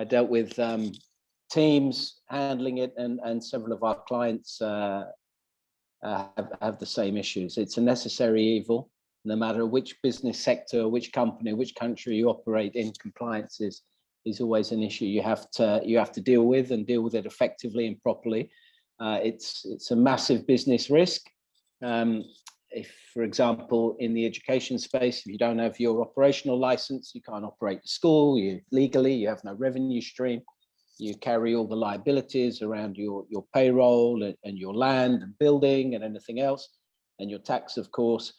I dealt with teams handling it, and several of our clients have the same issues. It's a necessary evil. No matter which business sector, which company, which country you operate in, compliance is always an issue you have to deal with, and deal with it effectively and properly. It's a massive business risk. If, for example, in the education space, if you don't have your operational license, you can't operate the school. You have no revenue stream. You carry all the liabilities around your payroll and your land and building and anything else, and your tax, of course.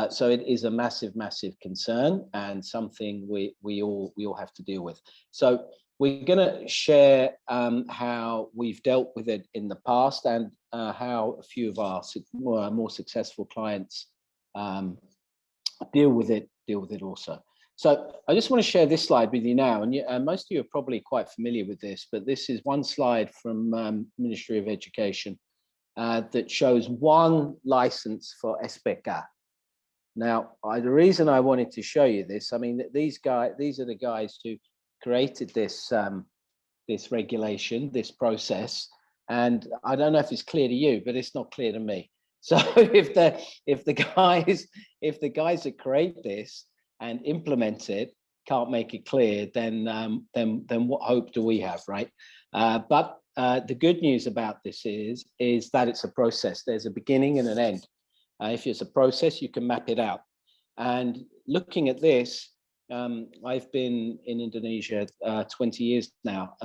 So it is a massive, massive concern, and something we all have to deal with. So we're going to share how we've dealt with it in the past, and how a few of our more successful clients deal with it also. So I just want to share this slide with you now, and most of you are probably quite familiar with this, but this is one slide from Ministry of Education that shows one license for SPK. Now, the reason I wanted to show you this, I mean, these are the guys who created this this regulation, this process, and I don't know if it's clear to you, but it's not clear to me. So if the guys that create this and implement it can't make it clear, then what hope do we have, right? But the good news about this is that it's a process. There's a beginning and an end. If it's a process, you can map it out. And looking at this, I've been in Indonesia 20 years now.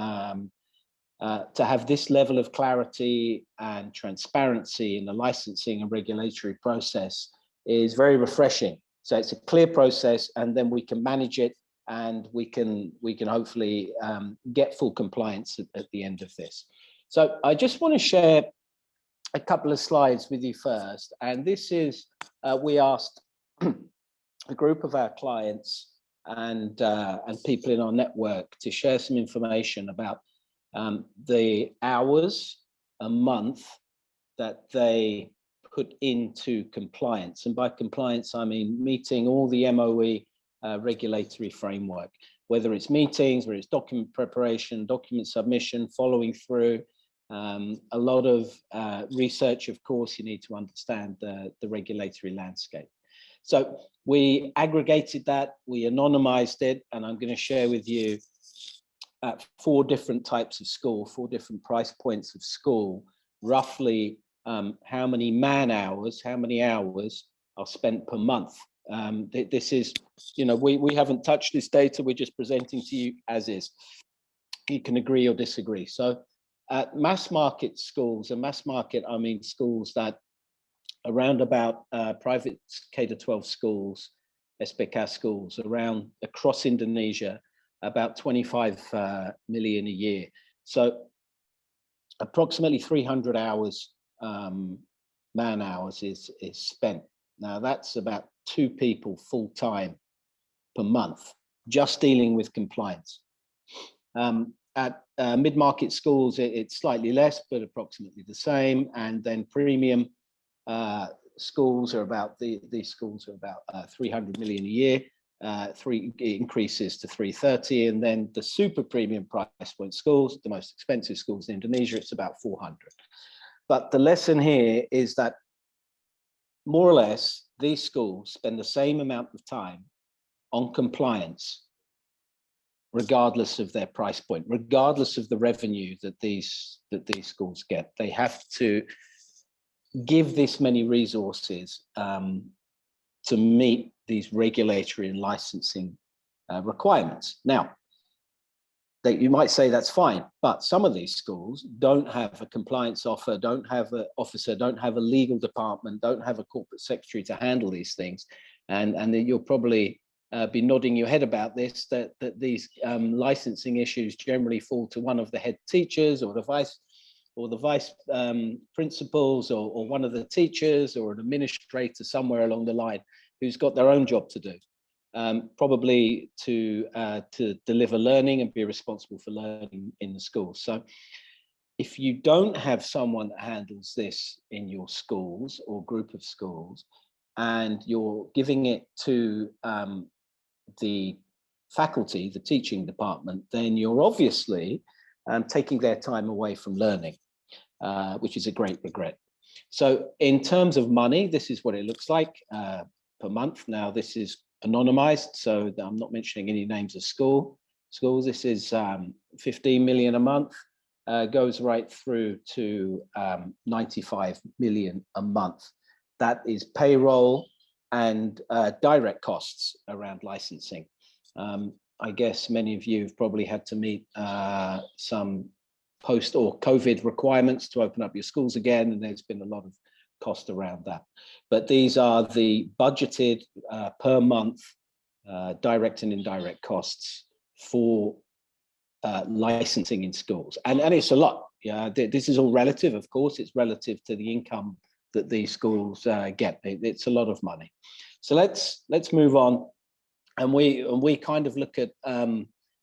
To have this level of clarity and transparency in the licensing and regulatory process is very refreshing. So it's a clear process, and then we can manage it, and we can hopefully get full compliance at the end of this. So I just want to share a couple of slides with you first, and this is we asked a group of our clients and people in our network to share some information about the hours a month that they put into compliance. And by compliance, I mean meeting all the MOE regulatory framework, whether it's meetings, whether it's document preparation, document submission, following through. A lot of research, of course. You need to understand the regulatory landscape. So we aggregated that, we anonymized it, and I'm going to share with you 4 different types of school, 4 different price points of school, roughly how many man hours, how many hours are spent per month. This is, you know, we haven't touched this data, we're just presenting to you as is. You can agree or disagree. So mass market schools, and mass market, I mean schools that around about private K-12 schools, SPK schools around across Indonesia, about 25 million a year. So approximately 300 hours, man hours is spent. Now that's about 2 people full time per month, just dealing with compliance. At mid-market schools, it's slightly less, but approximately the same. And then premium schools are about, these schools are about 300 million a year. It increases to 330, and then the super premium price point schools, the most expensive schools in Indonesia, it's about 400. But the lesson here is that more or less these schools spend the same amount of time on compliance, regardless of their price point, regardless of the revenue that these schools get. They have to give this many resources to meet these regulatory and licensing requirements. Now, you might say that's fine, but some of these schools don't have a compliance officer, don't have an officer, don't have a legal department, don't have a corporate secretary to handle these things. And you'll probably be nodding your head about this, that these licensing issues generally fall to one of the head teachers or the vice principals or one of the teachers or an administrator somewhere along the line who's got their own job to do, probably to deliver learning and be responsible for learning in the school. So if you don't have someone that handles this in your schools or group of schools, and you're giving it to the faculty, the teaching department, then you're obviously taking their time away from learning, which is a great regret. So in terms of money, this is what it looks like per month. Now, this is anonymized, so I'm not mentioning any names of schools. This is 15 million a month, goes right through to 95 million a month. That is payroll and direct costs around licensing. I guess many of you have probably had to meet some post or COVID requirements to open up your schools again, and there's been a lot of cost around that. But these are the budgeted per month direct and indirect costs for licensing in schools, and it's a lot. Yeah, this is all relative, of course. It's relative to the income that these schools get. It's a lot of money. So let's move on, and we kind of look at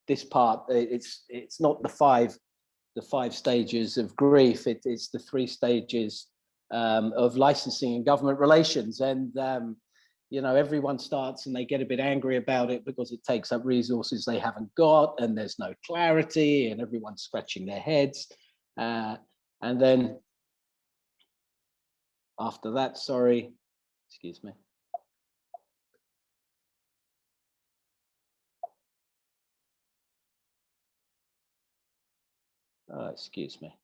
this part. It's not the five stages of grief. It's the 3 stages of licensing and government relations. And you know, everyone starts and they get a bit angry about it because it takes up resources they haven't got, and there's no clarity, and everyone's scratching their heads. And then after that, sorry, excuse me. Excuse me.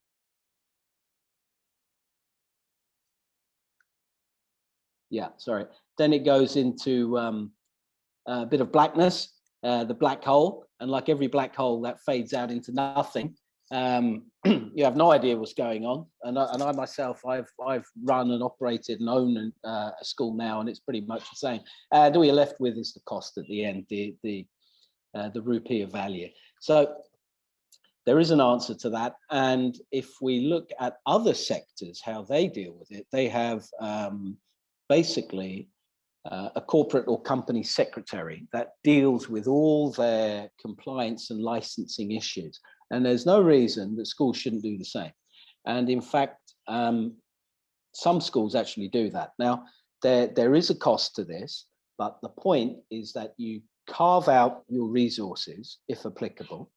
Yeah, sorry. Then it goes into a bit of blackness, the black hole, and like every black hole, that fades out into nothing. You have no idea what's going on. And I myself, I've run and operated and own a school now, and it's pretty much the same. And all you're left with is the cost at the end, the rupee of value. So there is an answer to that. And if we look at other sectors, how they deal with it, they have basically a corporate or company secretary that deals with all their compliance and licensing issues. And there's no reason that schools shouldn't do the same. And in fact, some schools actually do that. Now, there is a cost to this, but the point is that you carve out your resources, if applicable,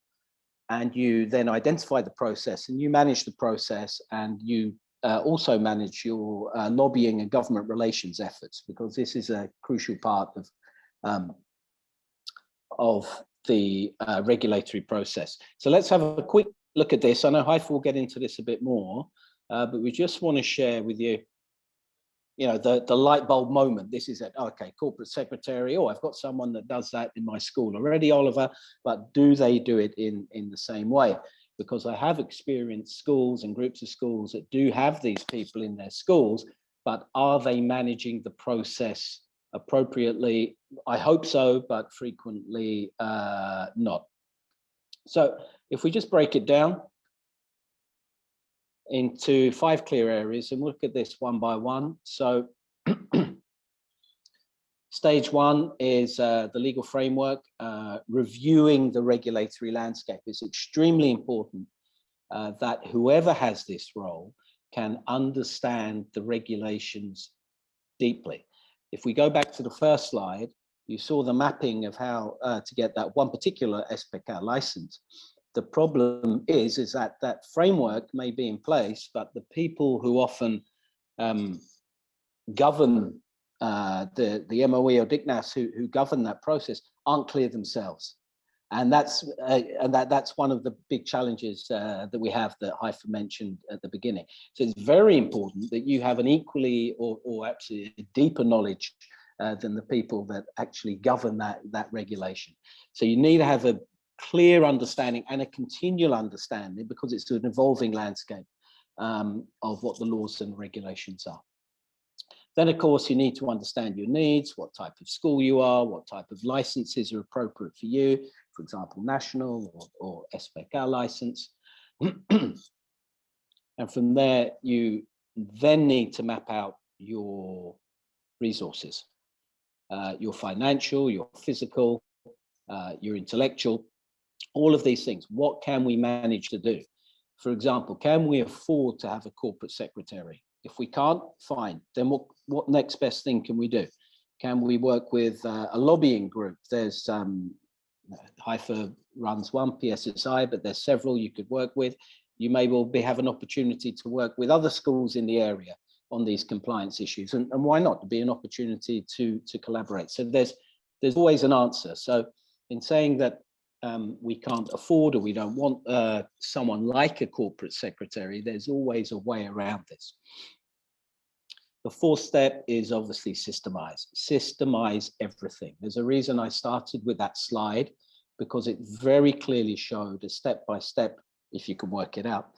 and you then identify the process and you manage the process, and you also manage your lobbying and government relations efforts, because this is a crucial part of the regulatory process. So let's have a quick look at this. I know Haifa will get into this a bit more, but we just want to share with you, you know, the light bulb moment. This is it. Okay, corporate secretary. Oh, I've got someone that does that in my school already, Oliver. But do they do it in the same way? Because I have experienced schools and groups of schools that do have these people in their schools, but are they managing the process appropriately? I hope so, but frequently not. So if we just break it down into 5 clear areas, and we'll look at this one by one. So stage 1 is the legal framework, reviewing the regulatory landscape. It's extremely important that whoever has this role can understand the regulations deeply. If we go back to the first slide, you saw the mapping of how to get that one particular SPK license. The problem is that that framework may be in place, but the people who often govern the MOE or DICNAS who govern that process aren't clear themselves. And that's one of the big challenges that we have, that Haifa mentioned at the beginning. So it's very important that you have an equally or actually a deeper knowledge than the people that actually govern that regulation. So you need to have a clear understanding and a continual understanding, because it's an evolving landscape of what the laws and regulations are. Then, of course, you need to understand your needs, what type of school you are, what type of licenses are appropriate for you, for example, national or SPK license. And from there, you then need to map out your resources, your financial, your physical, your intellectual, all of these things. What can we manage to do? For example, can we afford to have a corporate secretary? If we can't, fine. Then what next best thing can we do? Can we work with a lobbying group? There's Haifa runs one PSSI, but there's several you could work with. You may well have an opportunity to work with other schools in the area on these compliance issues, and why not? To be an opportunity to collaborate. So there's always an answer. So in saying that we can't afford or we don't want someone like a corporate secretary, there's always a way around this. The fourth step is obviously systemize. Systemize everything. There's a reason I started with that slide, because it very clearly showed a step-by-step, if you can work it out,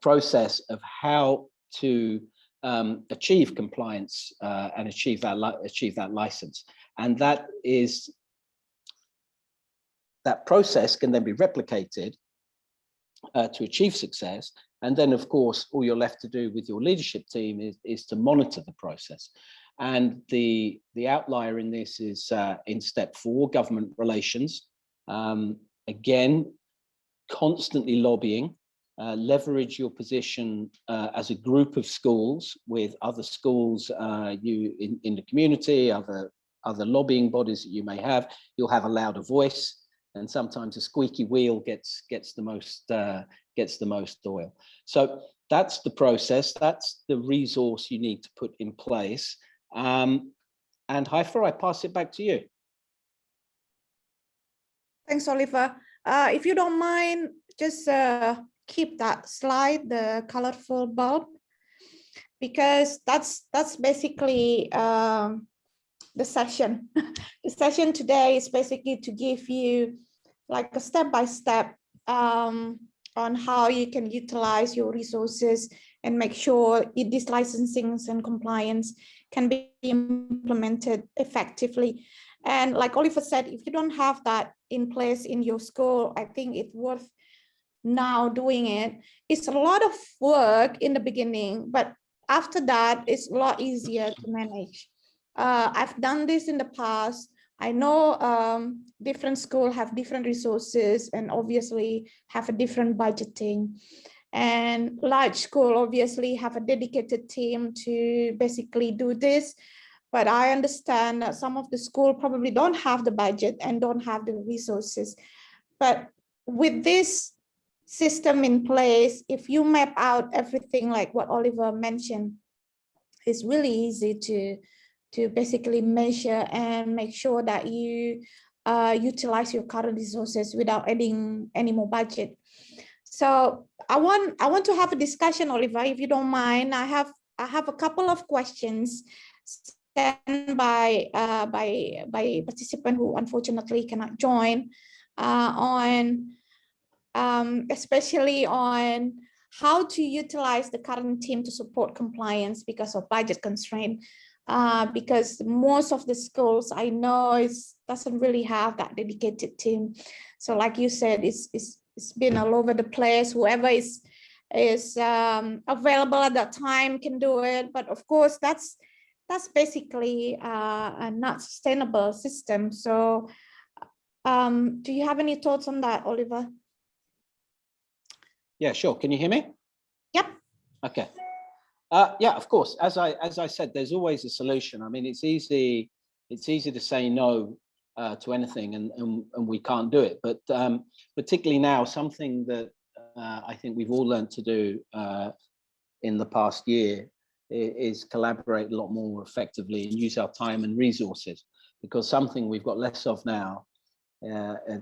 process of how to achieve compliance and achieve that license. And that process can then be replicated to achieve success. And then, of course, all you're left to do with your leadership team is to monitor the process. And the outlier in this is in step 4, government relations. Again, constantly lobbying, leverage your position as a group of schools with other schools in the community, other lobbying bodies that you may have. You'll have a louder voice, and sometimes a squeaky wheel gets the most oil. So that's the process. That's the resource you need to put in place. And Haifa, I pass it back to you. Thanks, Oliver. If you don't mind, just keep that slide, the colorful bulb, because that's basically the session. The session today is basically to give you like a step-by-step on how you can utilize your resources and make sure these licensings and compliance can be implemented effectively. And like Oliver said, if you don't have that in place in your school, I think it's worth now doing it. It's a lot of work in the beginning, but after that, it's a lot easier to manage. I've done this in the past. I know different schools have different resources and obviously have a different budgeting. And large school obviously have a dedicated team to basically do this. But I understand that some of the school probably don't have the budget and don't have the resources. But with this system in place, if you map out everything like what Oliver mentioned, it's really easy to basically measure and make sure that you utilize your current resources without adding any more budget. So I want to have a discussion, Oliver, if you don't mind. I have a couple of questions sent by participant who unfortunately cannot join especially on how to utilize the current team to support compliance because of budget constraint. Because most of the schools I know doesn't really have that dedicated team. So like you said, it's been all over the place. Whoever is available at that time can do it. But of course, that's basically a not sustainable system. So do you have any thoughts on that, Oliver? Yeah, sure. Can you hear me? Yep. Okay. Yeah, of course. As I said, there's always a solution. I mean, it's easy to say no to anything, and we can't do it. But particularly now, something that I think we've all learned to do in the past year is collaborate a lot more effectively and use our time and resources, because something we've got less of now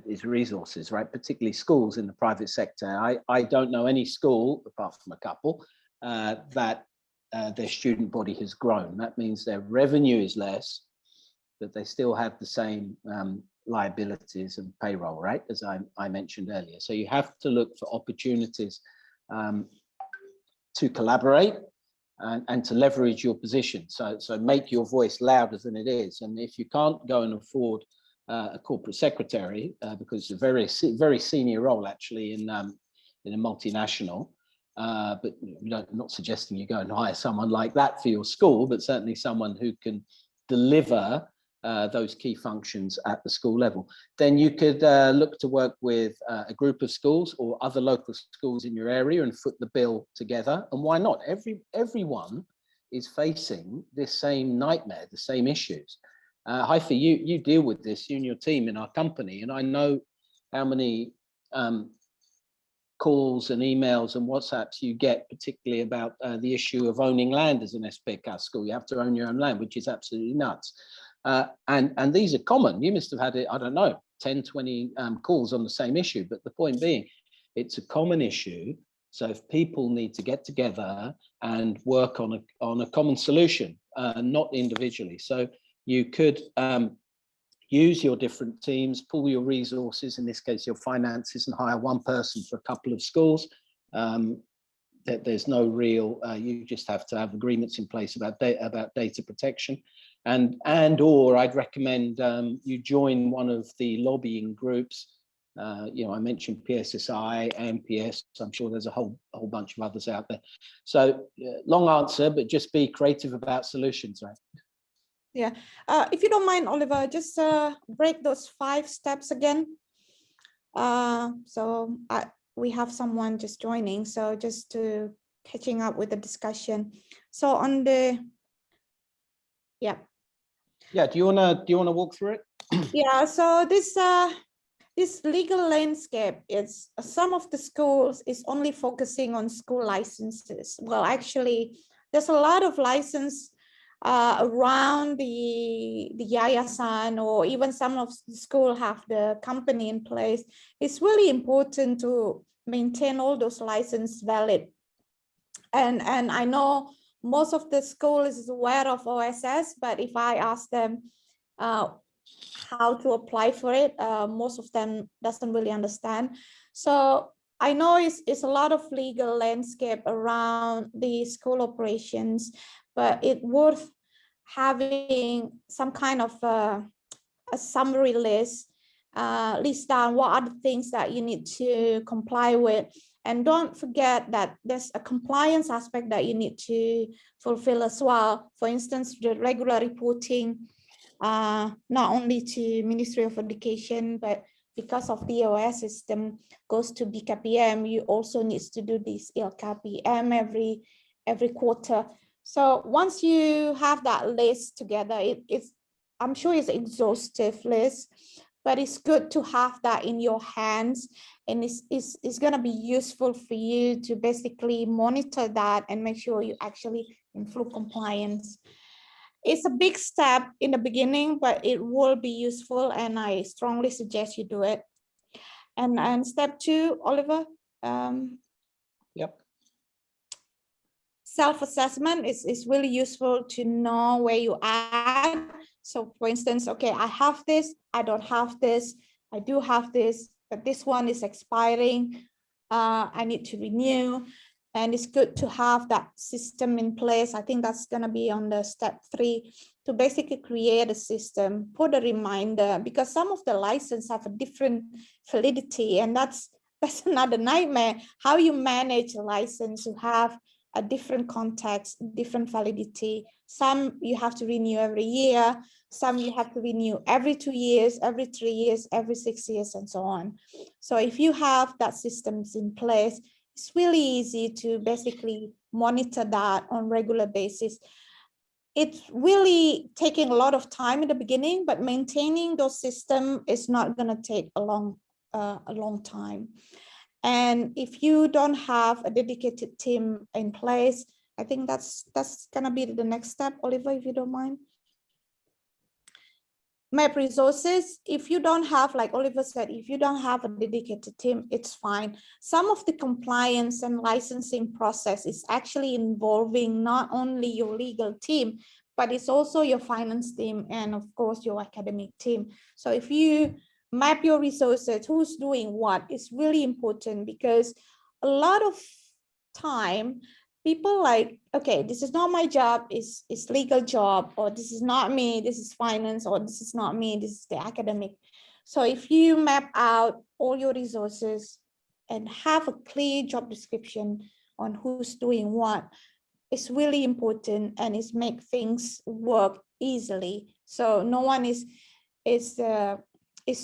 is resources, right? Particularly schools in the private sector. I don't know any school, apart from a couple, that their student body has grown. That means their revenue is less, but they still have the same liabilities and payroll, right? As I mentioned earlier. So you have to look for opportunities to collaborate and to leverage your position. So make your voice louder than it is. And if you can't go and afford a corporate secretary, because it's a very senior role actually in a multinational, but not suggesting you go and hire someone like that for your school, but certainly someone who can deliver those key functions at the school level. Then you could look to work with a group of schools or other local schools in your area and foot the bill together. And why not? Everyone is facing this same nightmare, the same issues. Haifa, you deal with this, you and your team in our company, and I know how many calls and emails and WhatsApps you get, particularly about the issue of owning land as an SPK school. You have to own your own land, which is absolutely nuts. And these are common. You must have had it, I don't know, 10, 20 calls on the same issue. But the point being, it's a common issue. So if people need to get together and work on a common solution, not individually. So you could use your different teams, pool your resources, in this case, your finances, and hire one person for a couple of schools. There's no real, you just have to have agreements in place about data protection. Or I'd recommend you join one of the lobbying groups. I mentioned PSSI, MPS. I'm sure there's a whole bunch of others out there. So long answer, but just be creative about solutions, right? Yeah, if you don't mind, Oliver, just break those 5 steps again. We have someone just joining, so just to catching up with the discussion. So on the, yeah. Do you wanna walk through it? Yeah. So this legal landscape is, some of the schools is only focusing on school licenses. Well, actually, there's a lot of license around the yayasan, or even some of the school have the company in place. It's really important to maintain all those licenses valid. And I know most of the school is aware of OSS, but if I ask them how to apply for it, most of them doesn't really understand. So I know it's a lot of legal landscape around the school operations, but it's worth having some kind of a summary list, list down what are the things that you need to comply with. And don't forget that there's a compliance aspect that you need to fulfill as well. For instance, the regular reporting, not only to Ministry of Education, but because of the OS system goes to BKPM, you also need to do this LKPM every quarter. So once you have that list together, I'm sure it's an exhaustive list, but it's good to have that in your hands, and it's going to be useful for you to basically monitor that and make sure you actually in full compliance. It's a big step in the beginning, but it will be useful, and I strongly suggest you do it. And step 2, Oliver. Yep. Self-assessment is really useful to know where you are. So for instance, okay, I have this, I don't have this, I do have this, but this one is expiring. I need to renew. And it's good to have that system in place. I think that's going to be on the step 3, to basically create a system, put a reminder, because some of the license have a different validity, and that's another nightmare. How you manage a license, you have a different context, different validity. Some you have to renew every year, some you have to renew every 2 years, every 3 years, every 6 years, and so on. So if you have that systems in place, it's really easy to basically monitor that on regular basis. It's really taking a lot of time in the beginning, but maintaining those systems is not going to take a long time. And if you don't have a dedicated team in place, I think that's going to be the next step, Oliver, if you don't mind. Map resources. If you don't have, like Oliver said, if you don't have a dedicated team, it's fine. Some of the compliance and licensing process is actually involving not only your legal team, but it's also your finance team and of course your academic team. So if you map your resources, who's doing what, is really important, because a lot of time people like, okay, this is not my job, it's legal job, or this is not me, this is finance, or this is not me, this is the academic. So if you map out all your resources and have a clear job description on who's doing what, it's really important, and it's make things work easily. So no one is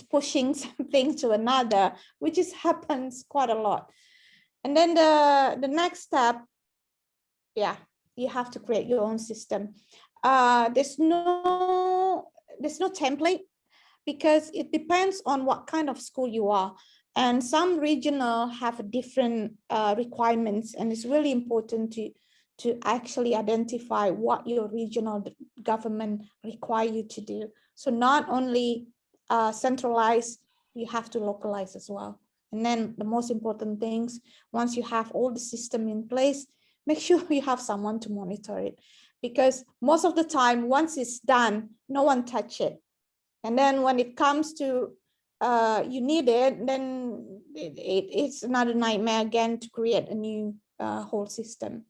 pushing something to another, which is happens quite a lot. And then the next step, yeah, you have to create your own system. There's no template, because it depends on what kind of school you are. And some regional have different requirements, and it's really important to actually identify what your regional government require you to do. So not only centralize, you have to localize as well. And then the most important things, once you have all the system in place, make sure you have someone to monitor it, because most of the time, once it's done, no one touch it. And then when it comes to you need it, then it's another nightmare again to create a new whole system.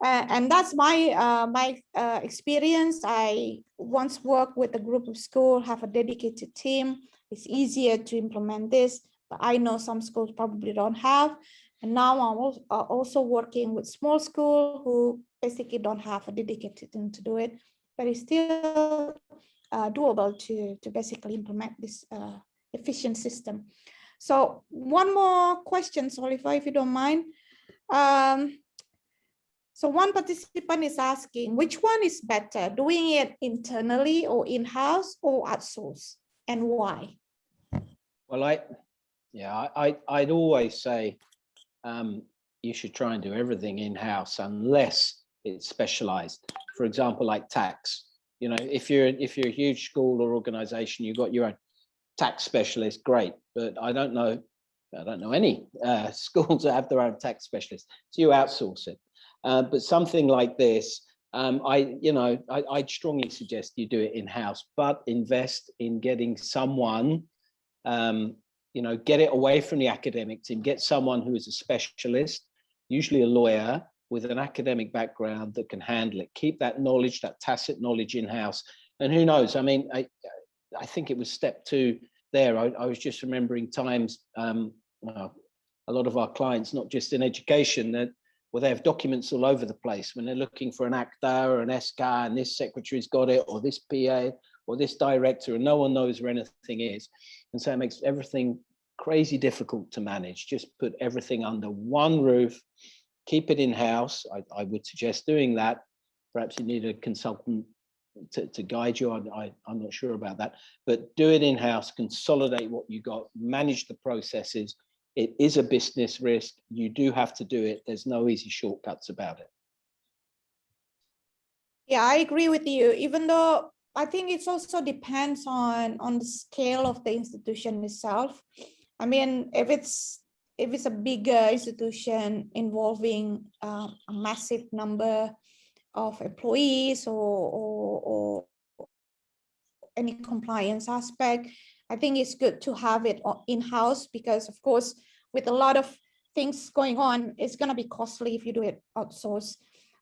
And that's my experience. I once worked with a group of schools, have a dedicated team. It's easier to implement this, but I know some schools probably don't have. And now I'm also working with small schools who basically don't have a dedicated team to do it, but it's still doable to basically implement this efficient system. So one more question, Solifa, if you don't mind. So one participant is asking, which one is better, doing it internally or in-house or outsource, and why? Well, I'd always say you should try and do everything in-house unless it's specialized. For example, like tax. You know, if you're a huge school or organization, you've got your own tax specialist, great. But I don't know any schools that have their own tax specialist. So you outsource it. But something like this, I'd strongly suggest you do it in-house, but invest in getting someone, get it away from the academic team, get someone who is a specialist, usually a lawyer with an academic background that can handle it. Keep that knowledge, that tacit knowledge in-house. And who knows, I mean, I think it was step 2 there. I was just remembering times, a lot of our clients, not just in education, that they have documents all over the place when they're looking for an ACTA or an SCA, and this secretary's got it, or this PA, or this director, and no one knows where anything is. And so it makes everything crazy difficult to manage. Just put everything under one roof, keep it in-house. I would suggest doing that. Perhaps you need a consultant to guide you. I'm not sure about that, but do it in-house, consolidate what you got, manage the processes. It is a business risk. You do have to do it. There's no easy shortcuts about it. Yeah, I agree with you, even though I think it also depends on the scale of the institution itself. I mean, if it's a bigger institution involving a massive number of employees or any compliance aspect, I think it's good to have it in-house, because of course, with a lot of things going on, it's going to be costly if you do it outsourced.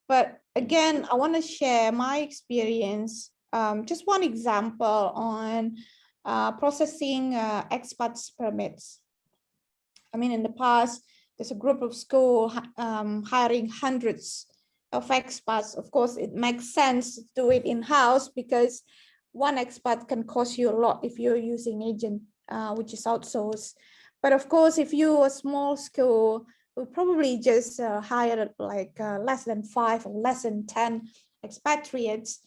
But again, I want to share my experience. Just one example on processing expats permits. I mean, in the past, there's a group of schools hiring hundreds of expats. Of course, it makes sense to do it in-house, because one expat can cost you a lot if you're using agent, which is outsourced. But of course, if you're a small school, we'll probably just hire like less than 5 or less than 10 expatriates,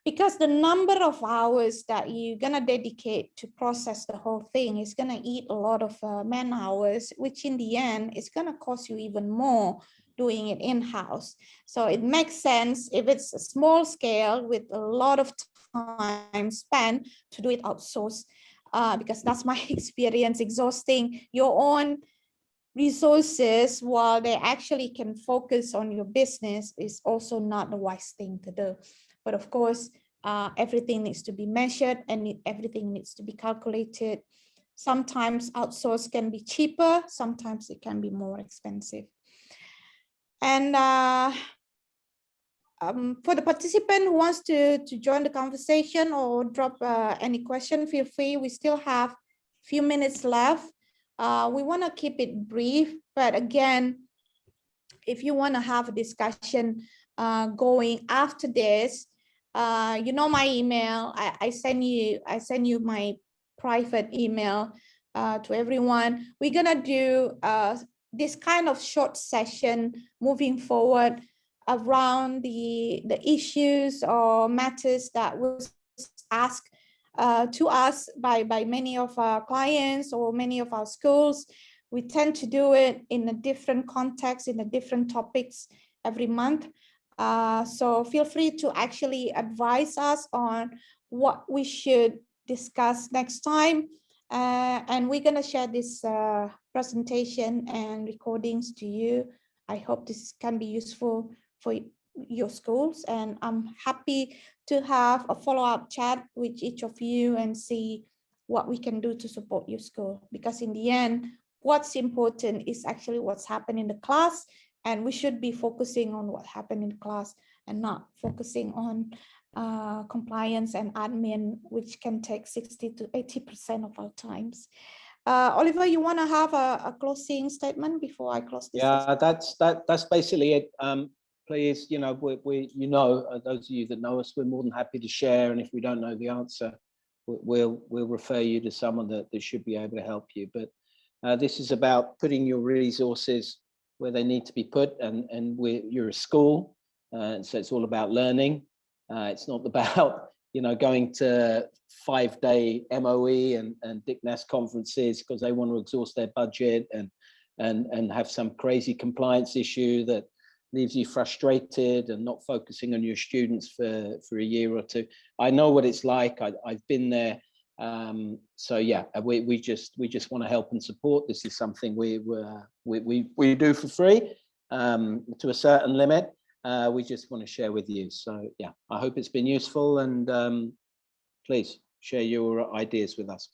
because the number of hours that you're going to dedicate to process the whole thing is going to eat a lot of man hours, which in the end is going to cost you even more doing it in-house. So it makes sense if it's a small scale with a lot of time spent to do it outsourced, because that's my experience. Exhausting your own resources while they actually can focus on your business is also not the wise thing to do. But of course, everything needs to be measured and everything needs to be calculated. Sometimes outsource can be cheaper, sometimes it can be more expensive. And for the participant who wants to join the conversation or drop any question, feel free. We still have a few minutes left. We want to keep it brief, but again, if you want to have a discussion going after this, you know my email. I send you my private email to everyone. We're gonna do this kind of short session moving forward around the issues or matters that was asked to us by many of our clients or many of our schools. We tend to do it in a different context, in a different topics every month. So feel free to actually advise us on what we should discuss next time. And we're going to share this presentation and recordings to you. I hope this can be useful for your schools, and I'm happy to have a follow-up chat with each of you and see what we can do to support your school, because in the end, what's important is actually what's happened in the class, and we should be focusing on what happened in class and not focusing on compliance and admin, which can take 60 to 80% of our times. Oliver, you want to have a closing statement before I close this? Yeah, that's basically it. Please, you know, those of you that know us, we're more than happy to share. And if we don't know the answer, we'll refer you to someone that should be able to help you. But this is about putting your resources where they need to be put, and you're a school, so it's all about learning. It's not about, you know, going to 5-day MOE and DICNAS conferences because they want to exhaust their budget and have some crazy compliance issue that leaves you frustrated and not focusing on your students for a year or two. I know what it's like. I've been there. So yeah, we just want to help and support. This is something we do for free to a certain limit. We just want to share with you. So yeah, I hope it's been useful, and please share your ideas with us.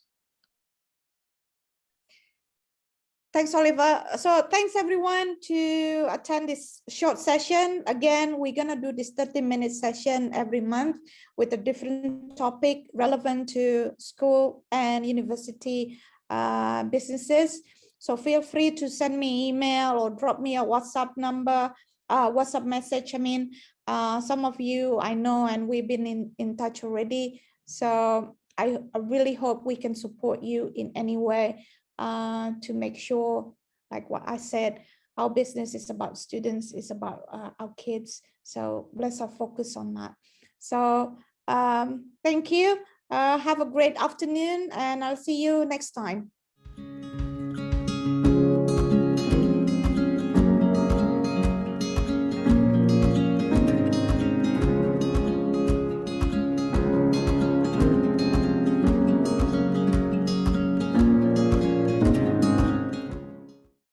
Thanks, Oliver. So thanks everyone to attend this short session. Again, we're gonna do this 30-minute session every month with a different topic relevant to school and university businesses. So feel free to send me email or drop me a WhatsApp number, WhatsApp message. I mean, some of you I know, and we've been in touch already. So I really hope we can support you in any way. To make sure, like what I said, our business is about students, it's about our kids. So let's focus on that. So thank you. Have a great afternoon, and I'll see you next time.